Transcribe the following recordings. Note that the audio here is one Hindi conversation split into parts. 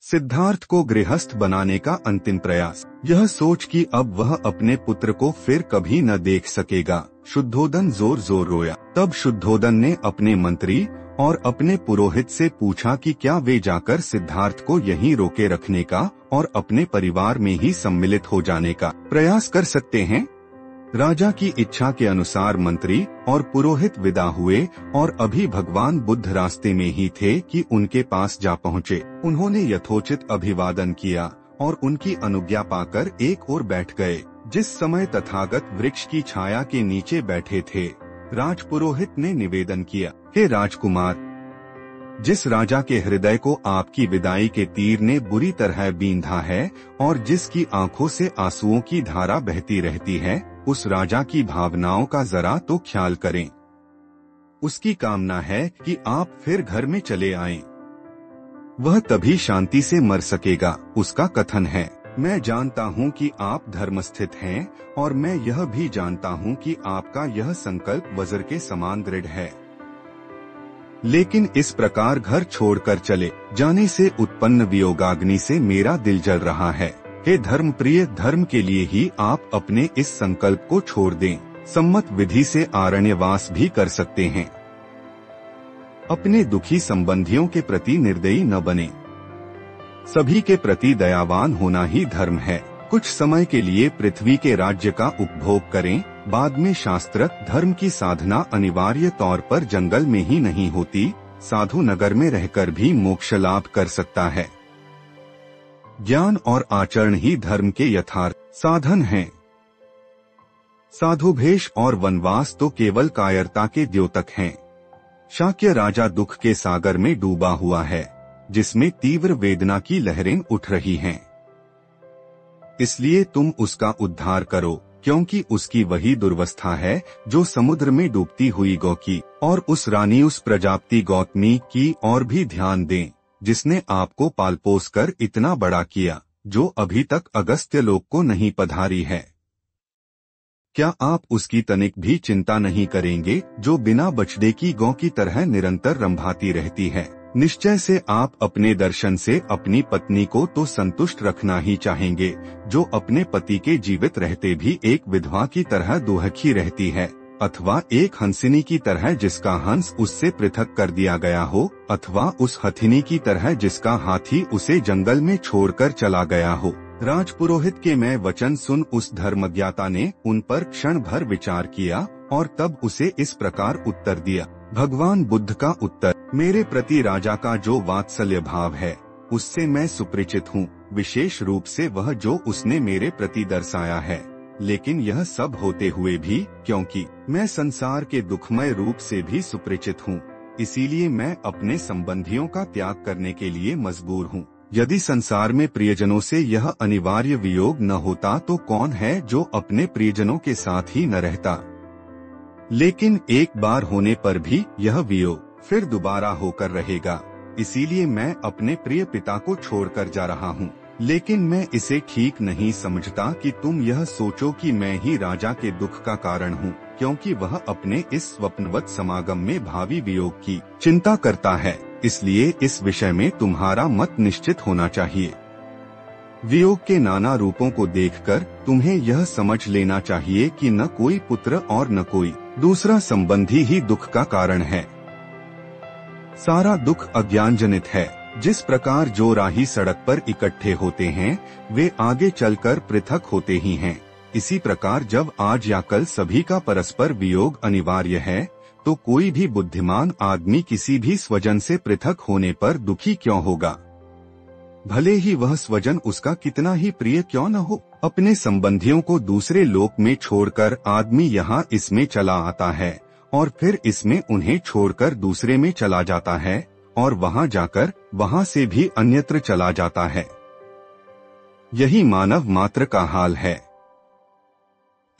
सिद्धार्थ को गृहस्थ बनाने का अंतिम प्रयास। यह सोच कि अब वह अपने पुत्र को फिर कभी न देख सकेगा, शुद्धोदन जोर जोर रोया। तब शुद्धोदन ने अपने मंत्री और अपने पुरोहित से पूछा कि क्या वे जाकर सिद्धार्थ को यहीं रोके रखने का और अपने परिवार में ही सम्मिलित हो जाने का प्रयास कर सकते हैं। राजा की इच्छा के अनुसार मंत्री और पुरोहित विदा हुए और अभी भगवान बुद्ध रास्ते में ही थे कि उनके पास जा पहुँचे। उन्होंने यथोचित अभिवादन किया और उनकी अनुज्ञा पाकर एक ओर बैठ गए। जिस समय तथागत वृक्ष की छाया के नीचे बैठे थे, राजपुरोहित ने निवेदन किया, हे राजकुमार, जिस राजा के हृदय को आपकी विदाई के तीर ने बुरी तरह बींधा है और जिसकी आंखों से आंसुओं की धारा बहती रहती है, उस राजा की भावनाओं का जरा तो ख्याल करें। उसकी कामना है कि आप फिर घर में चले आएं। वह तभी शांति से मर सकेगा। उसका कथन है, मैं जानता हूँ कि आप धर्मस्थित हैं और मैं यह भी जानता हूँ कि आपका यह संकल्प वज्र के समान दृढ़ है, लेकिन इस प्रकार घर छोड़कर चले जाने से उत्पन्न वियोगाग्नि से मेरा दिल जल रहा है। हे धर्म प्रिय, धर्म के लिए ही आप अपने इस संकल्प को छोड़ दें। सम्मत विधि से आरण्यवास भी कर सकते हैं। अपने दुखी संबंधियों के प्रति निर्दयी न बने। सभी के प्रति दयावान होना ही धर्म है। कुछ समय के लिए पृथ्वी के राज्य का उपभोग करें, बाद में शास्त्र धर्म की साधना अनिवार्य तौर पर जंगल में ही नहीं होती, साधु नगर में रहकर भी मोक्ष लाभ कर सकता है। ज्ञान और आचरण ही धर्म के यथार्थ साधन हैं। साधु भेष और वनवास तो केवल कायरता के द्योतक हैं। शाक्य राजा दुख के सागर में डूबा हुआ है, जिसमें तीव्र वेदना की लहरें उठ रही हैं। इसलिए तुम उसका उद्धार करो, क्योंकि उसकी वही दुर्वस्था है जो समुद्र में डूबती हुई गौ की। और उस रानी उस प्रजापति गौतमी की और भी ध्यान दें, जिसने आपको पालपोस कर इतना बड़ा किया, जो अभी तक अगस्त्य लोक को नहीं पधारी है। क्या आप उसकी तनिक भी चिंता नहीं करेंगे, जो बिना बछड़े की गौ की तरह निरंतर रंभाती रहती है? निश्चय से आप अपने दर्शन से अपनी पत्नी को तो संतुष्ट रखना ही चाहेंगे, जो अपने पति के जीवित रहते भी एक विधवा की तरह दुहखी रहती है, अथवा एक हंसिनी की तरह जिसका हंस उससे पृथक कर दिया गया हो, अथवा उस हथिनी की तरह जिसका हाथी उसे जंगल में छोड़कर चला गया हो। राजपुरोहित के मैं वचन सुन उस धर्मज्ञाता ने उन पर क्षण भर विचार किया और तब उसे इस प्रकार उत्तर दिया। भगवान बुद्ध का उत्तर, मेरे प्रति राजा का जो वात्सल्य भाव है उससे मैं सुपरिचित हूँ, विशेष रूप से वह जो उसने मेरे प्रति दर्शाया है। लेकिन यह सब होते हुए भी, क्योंकि मैं संसार के दुखमय रूप से भी सुपरिचित हूँ, इसीलिए मैं अपने संबंधियों का त्याग करने के लिए मजबूर हूँ। यदि संसार में प्रियजनों से यह अनिवार्य वियोग न होता तो कौन है जो अपने प्रियजनों के साथ ही न रहता। लेकिन एक बार होने पर भी यह वियोग फिर दोबारा होकर रहेगा, इसीलिए मैं अपने प्रिय पिता को छोड़कर जा रहा हूँ। लेकिन मैं इसे ठीक नहीं समझता कि तुम यह सोचो कि मैं ही राजा के दुख का कारण हूँ, क्योंकि वह अपने इस स्वप्नवत समागम में भावी वियोग की चिंता करता है। इसलिए इस विषय में तुम्हारा मत निश्चित होना चाहिए। वियोग के नाना रूपों को देखकर तुम्हें यह समझ लेना चाहिए कि न कोई पुत्र और न कोई दूसरा संबंधी ही दुख का कारण है। सारा दुख अज्ञान जनित है। जिस प्रकार जो राही सड़क पर इकट्ठे होते हैं वे आगे चलकर पृथक होते ही हैं, इसी प्रकार जब आज या कल सभी का परस्पर वियोग अनिवार्य है, तो कोई भी बुद्धिमान आदमी किसी भी स्वजन से पृथक होने पर दुखी क्यों होगा, भले ही वह स्वजन उसका कितना ही प्रिय क्यों न हो। अपने संबंधियों को दूसरे लोक में छोड़कर आदमी यहाँ इसमें चला आता है और फिर इसमें उन्हें छोड़कर दूसरे में चला जाता है और वहाँ जाकर वहाँ से भी अन्यत्र चला जाता है। यही मानव मात्र का हाल है।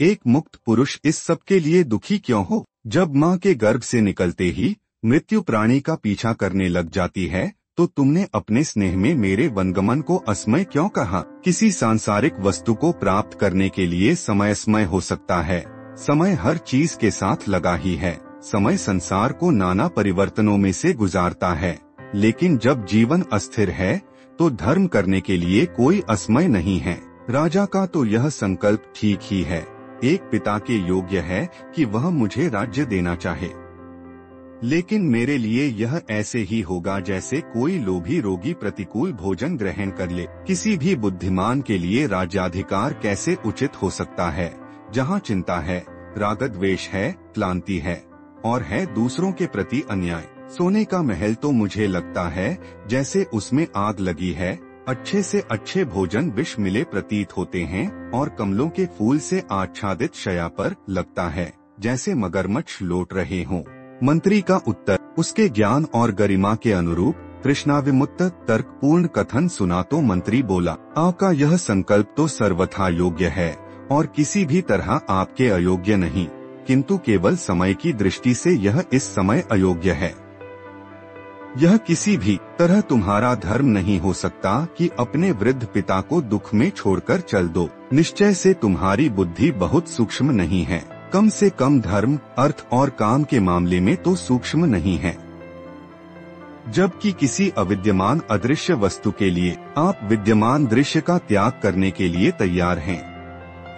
एक मुक्त पुरुष इस सब के लिए दुखी क्यों हो? जब माँ के गर्भ से निकलते ही मृत्यु प्राणी का पीछा करने लग जाती है, तो तुमने अपने स्नेह में मेरे वनगमन को असमय क्यों कहा? किसी सांसारिक वस्तु को प्राप्त करने के लिए समय समय हो सकता है। समय हर चीज के साथ लगा ही है। समय संसार को नाना परिवर्तनों में से गुजारता है, लेकिन जब जीवन अस्थिर है तो धर्म करने के लिए कोई असमय नहीं है। राजा का तो यह संकल्प ठीक ही है। एक पिता के योग्य है कि वह मुझे राज्य देना चाहे, लेकिन मेरे लिए यह ऐसे ही होगा जैसे कोई लोभी रोगी प्रतिकूल भोजन ग्रहण कर ले। किसी भी बुद्धिमान के लिए राज्याधिकार कैसे उचित हो सकता है जहाँ चिंता है, रागद्वेष है, क्लांति है और है दूसरों के प्रति अन्याय। सोने का महल तो मुझे लगता है जैसे उसमें आग लगी है। अच्छे से अच्छे भोजन विष मिले प्रतीत होते हैं और कमलों के फूल से आच्छादित शया पर लगता है जैसे मगरमच्छ लौट रहे हों। मंत्री का उत्तर उसके ज्ञान और गरिमा के अनुरूप तृष्णाविमुक्त तर्कपूर्ण कथन सुना तो मंत्री बोला, आपका यह संकल्प तो सर्वथा योग्य है और किसी भी तरह आपके अयोग्य नहीं, किंतु केवल समय की दृष्टि से यह इस समय अयोग्य है। यह किसी भी तरह तुम्हारा धर्म नहीं हो सकता कि अपने वृद्ध पिता को दुख में छोड़कर चल दो। निश्चय से तुम्हारी बुद्धि बहुत सूक्ष्म नहीं है, कम से कम धर्म, अर्थ और काम के मामले में तो सूक्ष्म नहीं है। जबकि किसी अविद्यमान अदृश्य वस्तु के लिए आप विद्यमान दृश्य का त्याग करने के लिए तैयार हैं।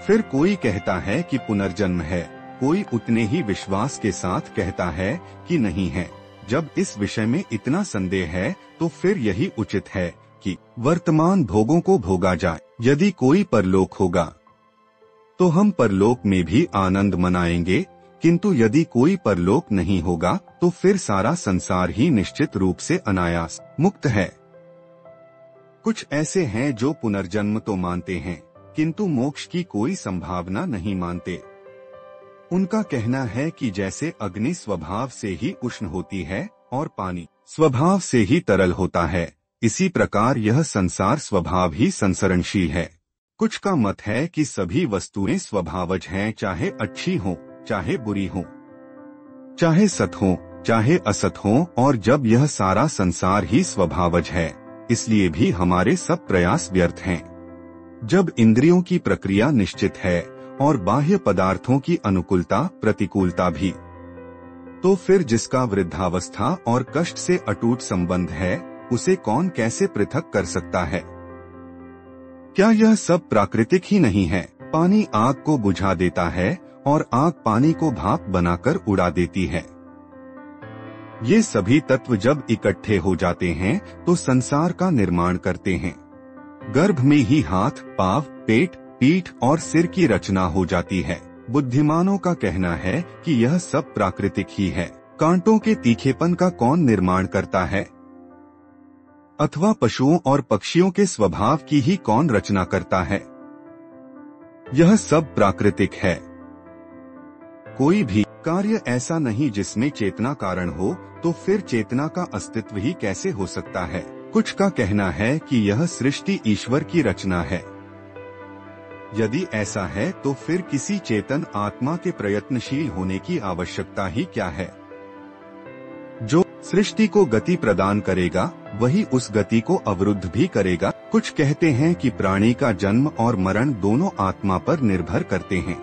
फिर कोई कहता है कि पुनर्जन्म है, कोई उतने ही विश्वास के साथ कहता है कि नहीं है। जब इस विषय में इतना संदेह है तो फिर यही उचित है कि वर्तमान भोगों को भोगा जाए। यदि कोई परलोक होगा तो हम परलोक में भी आनंद मनाएंगे, किंतु यदि कोई परलोक नहीं होगा तो फिर सारा संसार ही निश्चित रूप से अनायास मुक्त है। कुछ ऐसे हैं जो पुनर्जन्म तो मानते हैं किंतु मोक्ष की कोई संभावना नहीं मानते। उनका कहना है कि जैसे अग्नि स्वभाव से ही उष्ण होती है और पानी स्वभाव से ही तरल होता है, इसी प्रकार यह संसार स्वभाव ही संसरणशील है। कुछ का मत है कि सभी वस्तुएं स्वभावज हैं, चाहे अच्छी हो, चाहे बुरी हो, चाहे सत हो, चाहे असत हो, और जब यह सारा संसार ही स्वभावज है, इसलिए भी हमारे सब प्रयास व्यर्थ हैं। जब इंद्रियों की प्रक्रिया निश्चित है और बाह्य पदार्थों की अनुकूलता प्रतिकूलता भी, तो फिर जिसका वृद्धावस्था और कष्ट से अटूट संबंध है, उसे कौन कैसे पृथक कर सकता है? क्या यह सब प्राकृतिक ही नहीं है? पानी आग को बुझा देता है और आग पानी को भाप बनाकर उड़ा देती है। ये सभी तत्व जब इकट्ठे हो जाते हैं तो संसार का निर्माण करते हैं। गर्भ में ही हाथ, पाँव, पेट, पीठ और सिर की रचना हो जाती है। बुद्धिमानों का कहना है कि यह सब प्राकृतिक ही है। कांटों के तीखेपन का कौन निर्माण करता है? अथवा पशुओं और पक्षियों के स्वभाव की ही कौन रचना करता है? यह सब प्राकृतिक है। कोई भी कार्य ऐसा नहीं जिसमें चेतना कारण हो, तो फिर चेतना का अस्तित्व ही कैसे हो सकता है? कुछ का कहना है कि यह सृष्टि ईश्वर की रचना है। यदि ऐसा है तो फिर किसी चेतन आत्मा के प्रयत्नशील होने की आवश्यकता ही क्या है? जो सृष्टि को गति प्रदान करेगा वही उस गति को अवरुद्ध भी करेगा। कुछ कहते हैं कि प्राणी का जन्म और मरण दोनों आत्मा पर निर्भर करते हैं,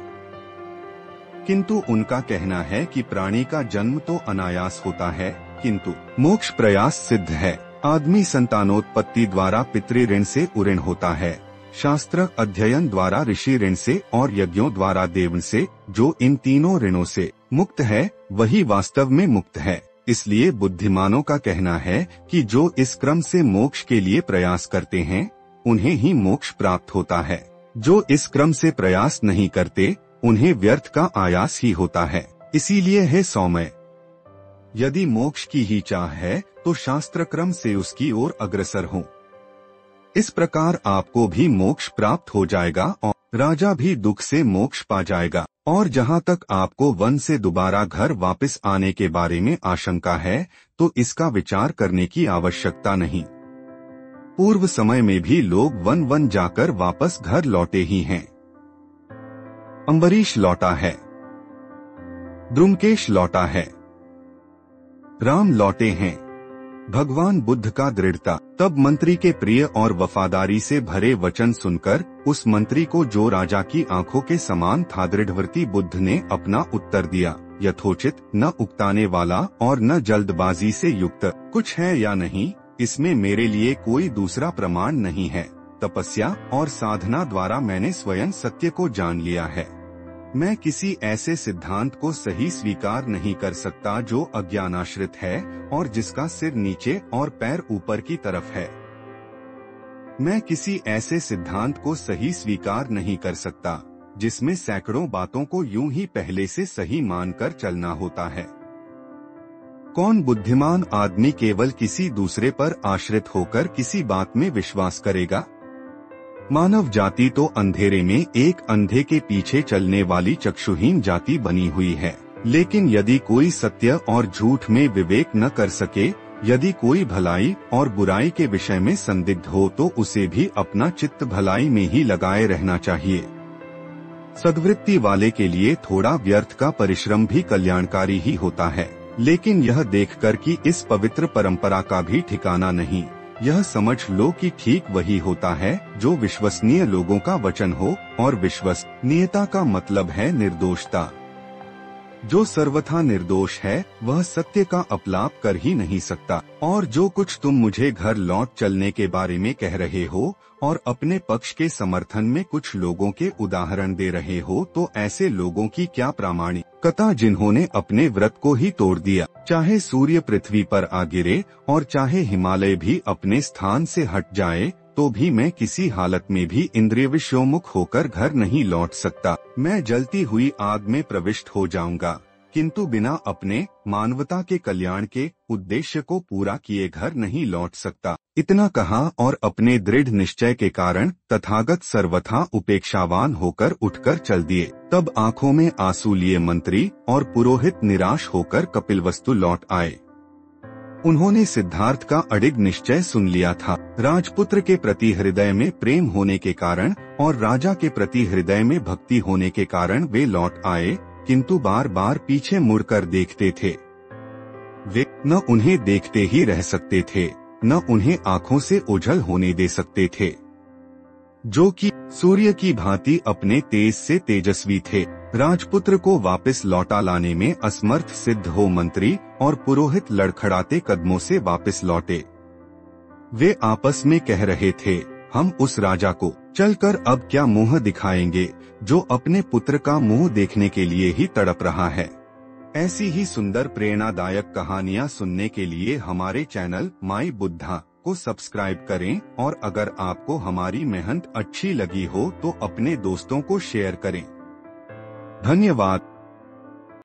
किंतु उनका कहना है कि प्राणी का जन्म तो अनायास होता है, किंतु मोक्ष प्रयास सिद्ध है। आदमी संतानोत्पत्ति द्वारा पितृ ऋण से उऋण होता है, शास्त्र अध्ययन द्वारा ऋषि ऋण से और यज्ञों द्वारा देव से। जो इन तीनों ऋणों से मुक्त है वही वास्तव में मुक्त है। इसलिए बुद्धिमानों का कहना है कि जो इस क्रम से मोक्ष के लिए प्रयास करते हैं उन्हें ही मोक्ष प्राप्त होता है। जो इस क्रम से प्रयास नहीं करते उन्हें व्यर्थ का आयास ही होता है। इसीलिए है सौम्य, यदि मोक्ष की ही चाह है तो शास्त्र क्रम से उसकी ओर अग्रसर हो। इस प्रकार आपको भी मोक्ष प्राप्त हो जाएगा और राजा भी दुख से मोक्ष पा जाएगा। और जहाँ तक आपको वन से दोबारा घर वापस आने के बारे में आशंका है तो इसका विचार करने की आवश्यकता नहीं। पूर्व समय में भी लोग वन वन जाकर वापस घर लौटे ही हैं। अम्बरीश लौटा है, द्रुमकेश लौटा है, राम लौटे हैं, भगवान बुद्ध का दृढ़ता। तब मंत्री के प्रिय और वफादारी से भरे वचन सुनकर उस मंत्री को जो राजा की आंखों के समान था दृढ़वर्ती बुद्ध ने अपना उत्तर दिया, यथोचित, न उकताने वाला और न जल्दबाजी से युक्त। कुछ है या नहीं, इसमें मेरे लिए कोई दूसरा प्रमाण नहीं है। तपस्या और साधना द्वारा मैंने स्वयं सत्य को जान लिया है। मैं किसी ऐसे सिद्धांत को सही स्वीकार नहीं कर सकता जो अज्ञानाश्रित है और जिसका सिर नीचे और पैर ऊपर की तरफ है। मैं किसी ऐसे सिद्धांत को सही स्वीकार नहीं कर सकता जिसमें सैकड़ों बातों को यूं ही पहले से सही मानकर चलना होता है। कौन बुद्धिमान आदमी केवल किसी दूसरे पर आश्रित होकर किसी बात में विश्वास करेगा? मानव जाति तो अंधेरे में एक अंधे के पीछे चलने वाली चक्षुहीन जाति बनी हुई है। लेकिन यदि कोई सत्य और झूठ में विवेक न कर सके, यदि कोई भलाई और बुराई के विषय में संदिग्ध हो, तो उसे भी अपना चित्त भलाई में ही लगाए रहना चाहिए। सद्वृत्ति वाले के लिए थोड़ा व्यर्थ का परिश्रम भी कल्याणकारी ही होता है, लेकिन यह देखकर कि इस पवित्र परंपरा का भी ठिकाना नहीं, यह समझ लो कि ठीक वही होता है जो विश्वसनीय लोगों का वचन हो, और विश्वसनीयता का मतलब है निर्दोषता। जो सर्वथा निर्दोष है वह सत्य का अपलाप कर ही नहीं सकता। और जो कुछ तुम मुझे घर लौट चलने के बारे में कह रहे हो और अपने पक्ष के समर्थन में कुछ लोगों के उदाहरण दे रहे हो, तो ऐसे लोगों की क्या प्रामाणिकता जिन्होंने अपने व्रत को ही तोड़ दिया। चाहे सूर्य पृथ्वी पर आ गिरे और चाहे हिमालय भी अपने स्थान से हट जाए, तो भी मैं किसी हालत में भी इंद्रिय विषयोन्मुख होकर घर नहीं लौट सकता। मैं जलती हुई आग में प्रविष्ट हो जाऊंगा, किंतु बिना अपने मानवता के कल्याण के उद्देश्य को पूरा किए घर नहीं लौट सकता। इतना कहा और अपने दृढ़ निश्चय के कारण तथागत सर्वथा उपेक्षावान होकर उठकर चल दिए। तब आंखों में आंसू लिए मंत्री और पुरोहित निराश होकर कपिलवस्तु लौट आए। उन्होंने सिद्धार्थ का अडिग निश्चय सुन लिया था। राजपुत्र के प्रति हृदय में प्रेम होने के कारण और राजा के प्रति हृदय में भक्ति होने के कारण वे लौट आए, किंतु बार बार पीछे मुड़कर देखते थे। वे न उन्हें देखते ही रह सकते थे, न उन्हें आंखों से ओझल होने दे सकते थे, जो कि सूर्य की भांति अपने तेज से तेजस्वी थे। राजपुत्र को वापस लौटा लाने में असमर्थ सिद्ध हो मंत्री और पुरोहित लड़खड़ाते कदमों से वापस लौटे। वे आपस में कह रहे थे, हम उस राजा को चलकर अब क्या मुंह दिखाएंगे जो अपने पुत्र का मुंह देखने के लिए ही तड़प रहा है। ऐसी ही सुंदर प्रेरणादायक कहानियाँ सुनने के लिए हमारे चैनल माई बुद्धा को सब्सक्राइब करें, और अगर आपको हमारी मेहनत अच्छी लगी हो तो अपने दोस्तों को शेयर करें। धन्यवाद।